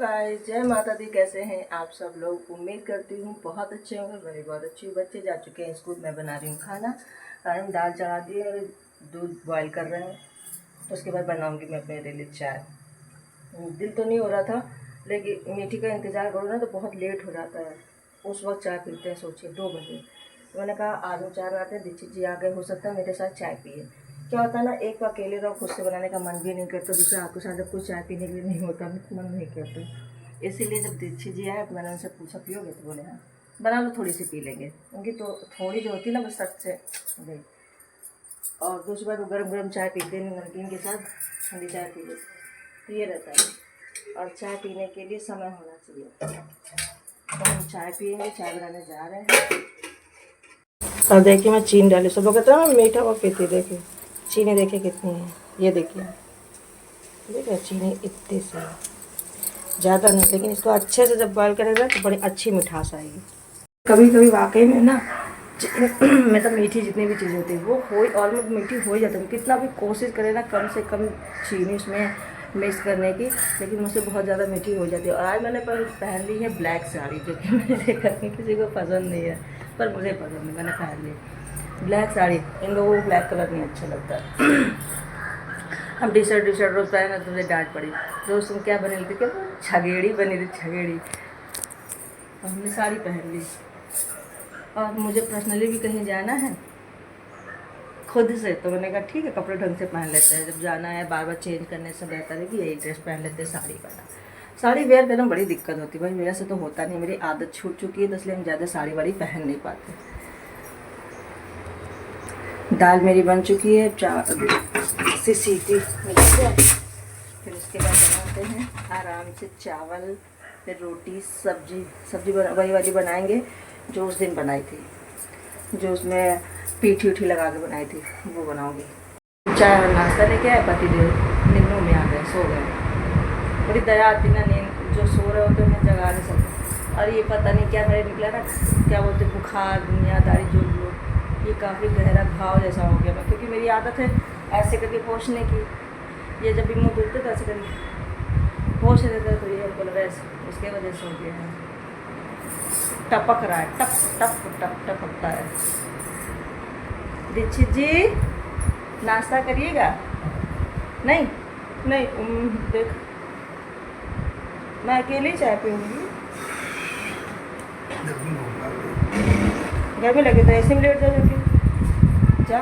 Guys, जय माता दी। कैसे हैं आप सब लोग? उम्मीद करती हूँ बहुत अच्छे होंगे। मैं भी बहुत अच्छी हूँ। बच्चे जा चुके हैं स्कूल। मैं बना रही हूँ खाना। हम दाल चढ़ा दी और दूध बॉयल कर रहे हैं। उसके बाद बनाऊँगी मैं अपने लिए चाय। दिल तो नहीं हो रहा था, लेकिन मीठी का इंतज़ार करो ना तो बहुत लेट हो जाता है। उस वक्त चाय पीते हैं, सोचिए 2 बजे। तो मैंने कहा आज हम चाय बनाते हैं, दीक्षित जी आ गए, हो सकता है मेरे साथ चाय पिए। क्या होता है ना, एक बार अकेले रहो, खुद से बनाने का मन भी नहीं करता। दूसरा आपके साथ जब कोई चाय पीने के लिए नहीं होता, मन नहीं करता। इसीलिए जब दीक्षित जी आए तो मैंने उनसे पूछा पियोगे, तो बोले हाँ बना लो, थोड़ी सी पी लेंगे। उनकी तो थोड़ी जो होती है ना, बस सच से गई। और दूसरी बार वो गर्म गर्म चाय पीते हैं नमकीन के साथ, ठंडी चाय पी लेते, तो ये रहता है। और चाय पीने के लिए समय होना चाहिए। तो हम चाय पियेंगे, चाय बनाने जा रहे हैं। और देखिए मैं चीनी डाली। सब लोग कहते हैं ना मीठा वो पीती, देखिए चीनी देखिए कितनी है। ये देखिए चीनी इतनी सी है, ज़्यादा नहीं, लेकिन इसको अच्छे से जब बॉयल करेगा तो बड़ी अच्छी मिठास आएगी। कभी कभी वाकई में ना मतलब मीठी जितनी भी चीज़ होती है वो हो ऑलमोस्ट मीठी हो ही जाती है। कितना भी कोशिश करें ना कम से कम चीनी उसमें मिक्स करने की, लेकिन मुझसे बहुत ज़्यादा मीठी हो जाती है। और आज मैंने पहन ली है ब्लैक साड़ी, जो कि मैंने देखा कि किसी को पसंद नहीं है, पर मुझे पसंद है, मैंने पहन ली ब्लैक साड़ी। इन लोगों को ब्लैक कलर नहीं अच्छा लगता। हम टी शर्ट रोज़ पहने तो मुझे डांट पड़ी। रोज़ तुम क्या बनी थी? क्या छगेड़ी बनी थी, छगेड़ी। और हमने साड़ी पहन ली। और मुझे पर्सनली भी कहीं जाना है खुद से, तो मैंने कहा ठीक है कपड़े ढंग से पहन लेते हैं। जब जाना है बार बार चेंज करने से बेहतर है कि यही ड्रेस पहन लेते हैं, साड़ी पहना। साड़ी वेयर करना बड़ी दिक्कत होती है भाई, मेरे से तो होता नहीं, मेरी आदत छूट चुकी है, तो इसलिए हम ज़्यादा साड़ी वाड़ी पहन नहीं पाते। दाल मेरी बन चुकी है, सी सीटी फिर उसके बाद बनाते हैं आराम से चावल, फिर रोटी, सब्जी वही वाली बनाएंगे जो उस दिन बनाई थी, जो उसमें पीठी उठी लगा के बनाई थी, वो बनाऊंगी। चाय और नाश्ता लेके आए, पति देव नींदों में आ गए, सो गए। बड़ी दया आती ना, नींद जो सो रहे होते हैं जगा नहीं सकते। और ये पता नहीं क्या मेरे निकला ना, क्या बोलते बुखार, दुनियादारी, जो ये काफ़ी गहरा घाव जैसा हो गया। क्योंकि मेरी आदत है ऐसे करके पोंछने की, ये जब भी मुँह धुलते तो ऐसे करके पोंछ देते, तो ये हमको लगा इसके वजह से हो गया है। टपक रहा है, टप टप टप टपकता है। दीक्षित जी नाश्ता करिएगा? नहीं देख मैं अकेली चाय पीऊँगी। गर्मी लगे तो ऐसे में लेट जा।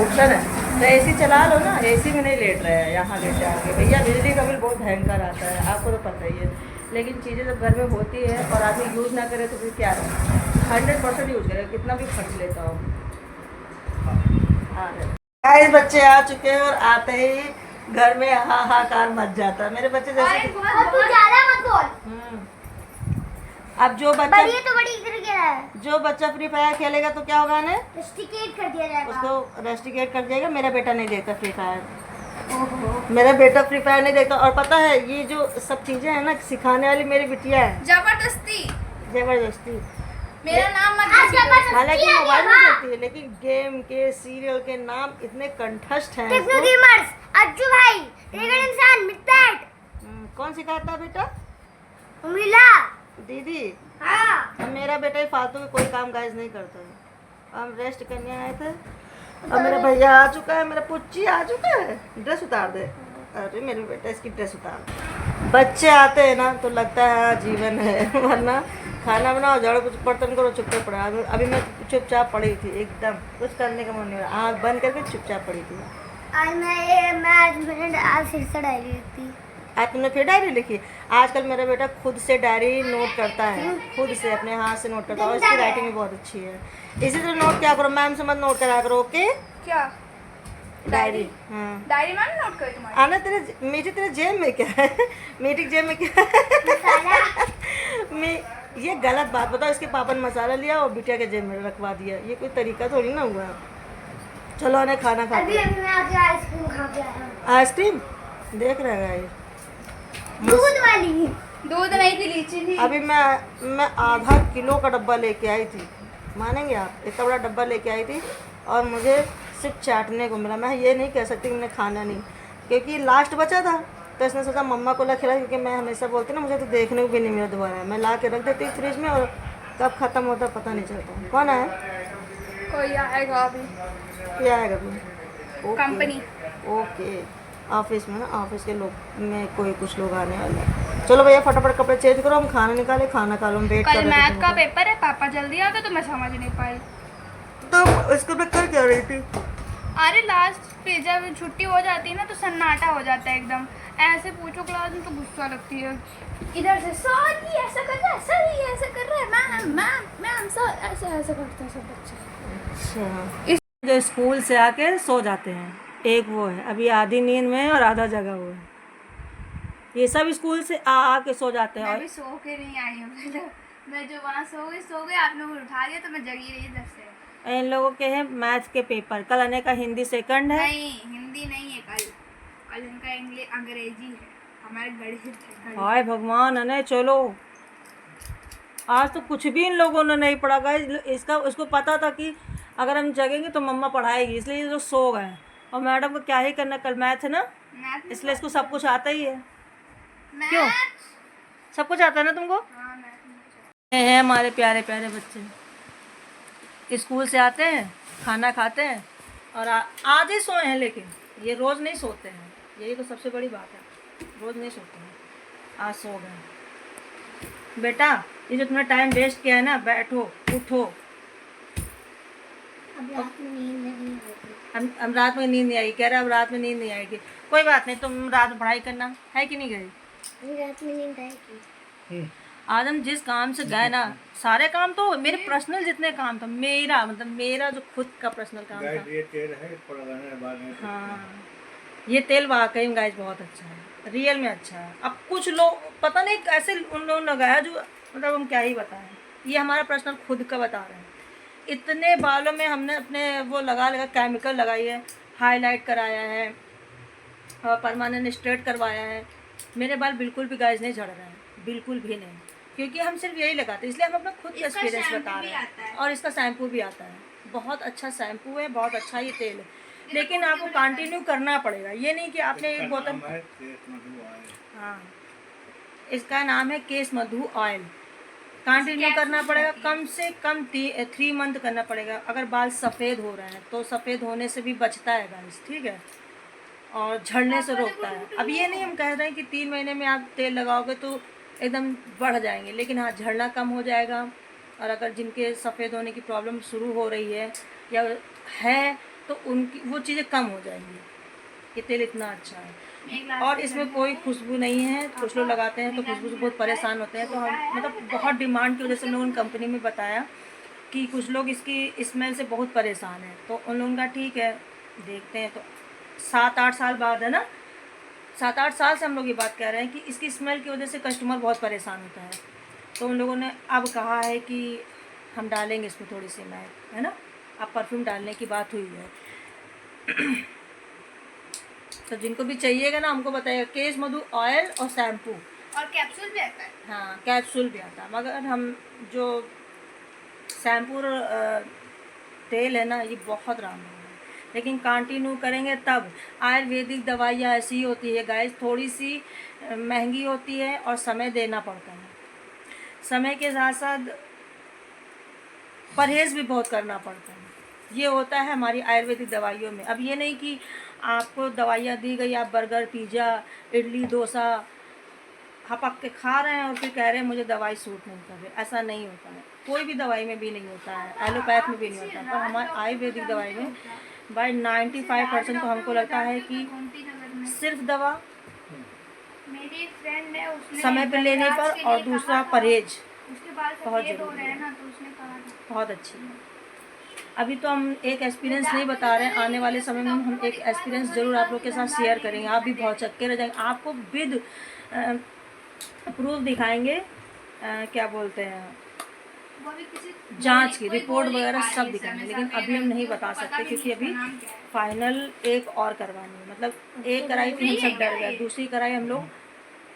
उठना है तो एसी चला लो ना, एसी में नहीं लेट रहे हैं, यहाँ लेट जाएंगे भैया। बिजली का बिल बहुत भयंकर आता है, आपको तो पता ही है। लेकिन चीज़ें जब घर में होती है और आदमी यूज़ ना करे तो फिर क्या है, 100% यूज़ करेगा, कितना भी खर्च लेता हो। गाइस बच्चे आ चुके हैं और आते ही घर में हाहाकार मच जाता है। मेरे बच्चे जैसे अब जो बच्चा फ्री फायर खेलेगा तो क्या होगा ना, रेस्ट्रिकेट कर दिया जाएगा, उसको रेस्ट्रिकेट कर दिएगा। मेरा बेटा नहीं देखता फ्री फायर, मेरा बेटा फ्री फायर नहीं देखता। और पता है ये जो सब चीजें हैं ना सिखाने वाली मेरी बिटिया है, जबरदस्ती। मेरा नाम मत, हालांकि मोबाइल में देखती है, लेकिन गेम के सीरियल के नाम इतने कंठस्थ हैं। अज्जू भाई, कौन सिखाता है बेटा? दीदी। हाँ। अब मेरा बेटा ही फालतू में कोई काम काज नहीं करता है। हम रेस्ट करने आए थे, अब मेरा भैया आ चुका है, मेरा पुच्ची आ चुका है। ड्रेस उतार दे। अरे मेरे बेटा इसकी ड्रेस उतार। बच्चे आते हैं ना तो लगता है जीवन है, वरना खाना बनाओ, झाड़ू बर्तन करो, चुपचाप पड़ा। अभी मैं चुपचाप पड़ी थी, एकदम कुछ करने का मन नहीं हो रहा, आँख बंद करके चुपचाप पड़ी थी। आज तुमने फिर डायरी लिखी? आजकल मेरा बेटा खुद से डायरी नोट करता है, खुद से अपने हाथ से नोट करता है, और इसकी राइटिंग भी बहुत अच्छी है। इसी तरह नोट क्या करो, मैम से मत नोट करा करो, ओके? क्या डायरी? हाँ डायरी मैम नोट कर तुम्हारी। आना तेरे जेब में क्या है? मीठी जेब में क्या है? ये गलत बात बताओ। इसके पापा ने मसाला लिया और बिटिया के जेब में रखवा दिया, ये कोई तरीका थोड़ी ना हुआ। चलो आने खाना खा के। आइसक्रीम देख रहे हैं, दूध वाली, दूध नहीं थी, लीची थी। अभी मैं आधा किलो का डब्बा लेके आई थी, मानेंगे आप? इतना बड़ा डब्बा लेके आई थी और मुझे सिर्फ चाटने को मिला। मैं ये नहीं कह सकती कि मैंने खाना नहीं, क्योंकि लास्ट बचा था तो इसने सोचा मम्मा को ला खिला, क्योंकि मैं हमेशा बोलती ना मुझे तो देखने को भी नहीं मिला दोबारा। मैं ला के रख देती हूँ फ्रिज में और कब ख़त्म होता पता नहीं चलता। कौन आया? कोई आएगा अभी, क्या आएगा अभी? कंपनी। ओके, ऑफिस में ना, ऑफिस के लोग में कोई कुछ लोग आने वाले हैं। चलो भैया फटाफट कपड़े चेंज करो, हम खाना निकाले, खाना खा लो, हम वेट कर कल रहे थे मैथ का तुमको। पेपर है, पापा जल्दी आ गए तो मैं समझ नहीं पाई। तो इसको मैं कर क्या रही थी? अरे लास्ट पे जब छुट्टी हो जाती है ना तो सन्नाटा हो जाता है एकदम। ऐसे पूछो क्लास में तो गुस्सा लगती है। इधर से सर ये ऐसा कर रहा है, सर ये ऐसा कर रहा है, मैम मैम मैम सर ऐसे ऐसे करते हैं सब बच्चे। अच्छा, जो स्कूल से आके सो जाते हैं, एक वो है अभी आधी नींद में है और आधा जगा हुआ है। ये सब स्कूल से आ के सो जाते हैं। मैं और भी सो के नहीं आई हूँ। मैं जो वहाँ सो गई आप लोगों ने उठा दिया तो मैं जगी रही इधर से। इन लोगों के हैं मैथ के पेपर, कल आने का हिंदी सेकंड है। नहीं हिंदी नहीं है कल, कल इनका इंग्लिश अंग्रेजी है, हमारे गणित है। हाय भगवान, अने चलो आज तो कुछ भी इन लोगों ने नहीं पढ़ा। गाइस इसका उसको पता था कि अगर हम जगेंगे तो मम्मा पढ़ाएगी, इसलिए ये लोग सो गए। और मैडम को क्या ही करना, कल मैथ है ना, इसलिए इसको सब कुछ आता ही है। क्यों? सब कुछ आता है ना तुमको? ये है हमारे प्यारे प्यारे बच्चे, स्कूल से आते हैं, खाना खाते हैं और आज ही सोए हैं, लेकिन ये रोज़ नहीं सोते हैं, यही तो सबसे बड़ी बात है, रोज़ नहीं सोते हैं, आज सो गए। बेटा ये जो तुमने टाइम वेस्ट किया है ना, बैठो उठो। अब रात में नींद नहीं आएगी। हम रात में नींद नहीं आएगी, कह रहे अब रात में नींद नहीं आएगी। कोई बात नहीं, तुम रात में पढ़ाई करना है कि नहीं गई? रात में नींद आएगी। आज हम जिस काम से गए ना, सारे काम तो मेरे पर्सनल जितने काम था, मेरा मतलब मेरा जो खुद का पर्सनल काम था। ये तेल है बाद में। हाँ, ये तेल वाकई में गाइस बहुत अच्छा है, रियल में अच्छा है। अब कुछ लोग पता नहीं कैसे उन लोगों ने लगाया, जो मतलब हम क्या ही बताएं, ये हमारा पर्सनल खुद का बता रहे हैं। इतने बालों में हमने अपने वो लगा केमिकल लगाई है, हाईलाइट कराया है और परमानेंट स्ट्रेट करवाया है। मेरे बाल बिल्कुल भी गाइस नहीं झड़ रहे हैं, बिल्कुल भी नहीं, क्योंकि हम सिर्फ यही लगाते हैं, इसलिए हम अपना खुद का एक्सपीरियंस बता रहे हैं। और इसका शैम्पू भी आता है, बहुत अच्छा शैम्पू है, बहुत अच्छा ये तेल है, लेकिन आपको कंटिन्यू करना पड़ेगा। ये नहीं कि आपने एक बोतल, हाँ इसका नाम है केस मधु ऑयल, कंटिन्यू करना पड़ेगा, कम से कम 3 मंथ करना पड़ेगा। अगर बाल सफ़ेद हो रहे हैं तो सफ़ेद होने से भी बचता है गाइस, ठीक है, और झड़ने से रोकता है। अब ये नहीं हम कह रहे हैं कि 3 महीने में आप तेल लगाओगे तो एकदम बढ़ जाएंगे, लेकिन हाँ झड़ना कम हो जाएगा। और अगर जिनके सफ़ेद होने की प्रॉब्लम शुरू हो रही है या है तो उनकी वो चीज़ें कम हो जाएंगी। ये तेल इतना अच्छा है और इसमें कोई खुशबू नहीं है। कुछ लोग लगाते हैं तो खुशबू से बहुत परेशान होते हैं, तो हम मतलब बहुत डिमांड की वजह से हम लोगों ने कंपनी में बताया कि कुछ लोग इसकी स्मेल से बहुत परेशान हैं, तो उन लोगों का ठीक है, देखते हैं। तो 7-8 साल बाद है ना, 7-8 साल से हम लोग ये बात कह रहे हैं कि इसकी स्मेल की वजह से कस्टमर बहुत परेशान होता है, तो उन लोगों ने अब कहा है कि हम डालेंगे इसमें थोड़ी सी महक, है ना, अब परफ्यूम डालने की बात हुई है। तो जिनको भी चाहिएगा ना हमको बताइएगा, केस मधु ऑयल और शैम्पू और कैप्सूल भी आता है। हाँ कैप्सूल भी आता है, मगर हम जो शैम्पू और तेल है ना, ये बहुत रामबाण है, लेकिन कंटिन्यू करेंगे तब। आयुर्वेदिक दवाइयाँ ऐसी होती है गाइस, थोड़ी सी महंगी होती है और समय देना पड़ता है, समय के साथ साथ परहेज़ भी बहुत करना पड़ता है। ये होता है हमारी आयुर्वेदिक दवाइयों में। अब ये नहीं कि आपको दवाइयाँ दी गई, आप बर्गर पिज़्ज़ा इडली डोसा हपक के खा रहे हैं और फिर कह रहे हैं मुझे दवाई सूट नहीं कर रही, ऐसा नहीं होता है। कोई भी दवाई में भी नहीं होता है, एलोपैथ में भी नहीं होता है, पर हमारे आयुर्वेदिक दवाई में बाई 95% तो हमको लगता है कि सिर्फ दवा मेरी एक फ्रेंड है, उसने समय पर लेने पर और दूसरा परहेज उसके बाल बहुत सफेद हो ज़रूरी रहे है, हैं ना, तो उसने कहा था बहुत अच्छी है। अभी तो हम एक एक्सपीरियंस नहीं बता रहे हैं, आने वाले समय में हम एक एक्सपीरियंस ज़रूर आप लोग के साथ शेयर करेंगे, आप भी बहुत चक्के रह जाएंगे। आपको विद प्रूफ दिखाएंगे, क्या बोलते हैं, वो भी किसी जांच की कोई रिपोर्ट गोली वगैरह खा सब रही दिखाएंगे, है, लेकिन सफेद अभी हम रंग नहीं की, बता पता सकते भी क्योंकि नहीं अभी उसका नाम क्या है। फाइनल एक और करवानी है, मतलब एक कराई थी हम सब डर गए, दूसरी कराई हम लोग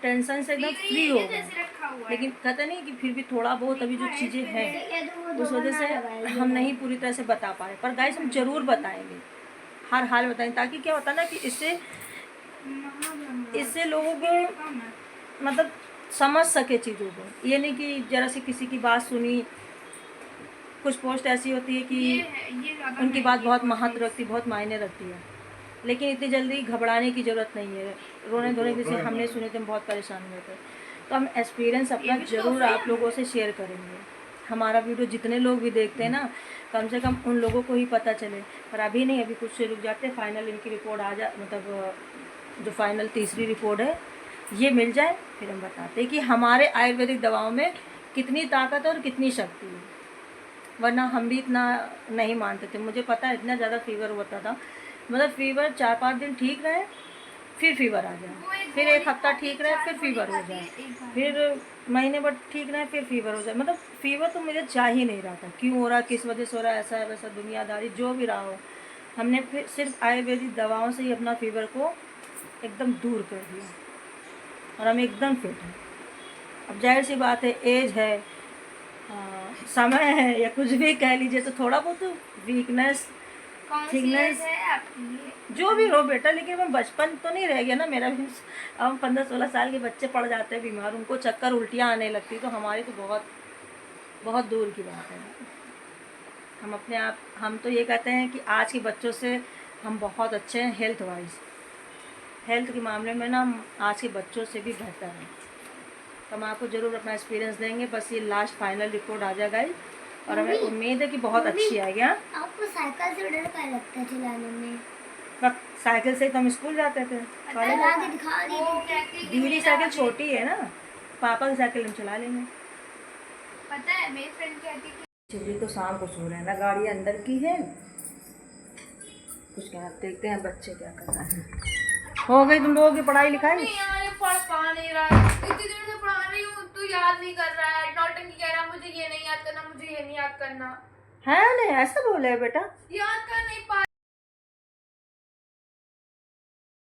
टेंशन से एकदम फ्री हो गए, रखा हुआ है। लेकिन कहते नहीं कि फिर भी थोड़ा बहुत अभी जो चीज़ें हैं उस वजह से हम नहीं पूरी तरह से बता पा रहे, पर गाइस हम ज़रूर बताएंगे, हर हाल बताएं, ताकि क्या होता है ना कि इससे लोगों को मतलब समझ सके चीज़ों को। ये नहीं कि जरा सी किसी की बात सुनी, कुछ पोस्ट ऐसी होती है कि उनकी बात बहुत महत्व रखती, बहुत मायने रखती है, लेकिन इतनी जल्दी घबराने की ज़रूरत नहीं है। रोने धोने जैसे हमने सुने थे, हम बहुत परेशान हुए थे। तो हम एक्सपीरियंस अपना ज़रूर आप लोगों से शेयर करेंगे। हमारा वीडियो जितने लोग भी देखते हैं ना, कम से कम उन लोगों को ही पता चले। पर अभी नहीं, अभी कुछ से रुक जाते, फाइनल इनकी रिपोर्ट आ जा, मतलब जो फाइनल तीसरी रिपोर्ट है ये मिल जाए, फिर हम बताते हैं कि हमारे आयुर्वेदिक दवाओं में कितनी ताकत और कितनी शक्ति है। वरना हम भी इतना नहीं मानते थे। मुझे पता है इतना ज़्यादा फीवर होता था, मतलब फीवर 4-5 दिन ठीक रहे, फिर फीवर आ जाए, फिर 1 हफ्ता ठीक रहे, फिर फीवर हो जाए, फिर महीने भर ठीक रहे, फिर फीवर हो जाए। मतलब फीवर तो मुझे चाह ही नहीं रहा था, क्यों हो रहा, किस वजह से हो रहा, ऐसा है वैसा, दुनियादारी जो भी रहा हो, हमने फिर सिर्फ आयुर्वेदिक दवाओं से ही अपना फीवर को एकदम दूर कर दिया और हम एकदम फिट हैं। अब जाहिर सी बात है, एज है, समय है, या कुछ भी कह लीजिए, तो थोड़ा बहुत वीकनेस, थिकनेस जो भी हो बेटा, लेकिन मैं बचपन तो नहीं रह गया ना मेरा भी। अब 15-16 साल के बच्चे पड़ जाते हैं बीमार, उनको चक्कर उल्टियाँ आने लगती, तो हमारी तो बहुत बहुत दूर की बात है। हम अपने आप, हम तो ये कहते हैं कि आज के बच्चों से हम बहुत अच्छे हैं हेल्थ वाइज, हेल्थ के मामले में ना हम आज के बच्चों से भी बेहतर हैं। तो हम आपको ज़रूर अपना एक्सपीरियंस देंगे। बस ये लास्ट फाइनल रिपोर्ट आ जाएगा और हमें उम्मीद है कि बहुत अच्छी आएगी। हाँ, आपको साइकिल से डर क्या लगता है चलाने में? बस साइकिल से तो हम स्कूल जाते थे। चला के दिखा दीजिए। दीदी साइकिल छोटी है ना, पापा की साइकिल हम चला लेंगे। पता है मेरी फ्रेंड कहती थी चिल्ली तो शाम को सो रहे हैं ना, गाड़ी अंदर की है, कुछ क्या देखते हैं बच्चे क्या कर रहे हैं। हो गई तुम लोगों की पढ़ाई लिखाई? नहीं यार, ये पढ़ पा नहीं रहा है, इतनी देर से पढ़ा रही हूँ तो याद नहीं कर रहा है, नौटंकी कह रहा है, मुझे ये नहीं याद करना, मुझे ये नहीं याद करना है नहीं, ऐसा बोले बेटा? याद कर नहीं पा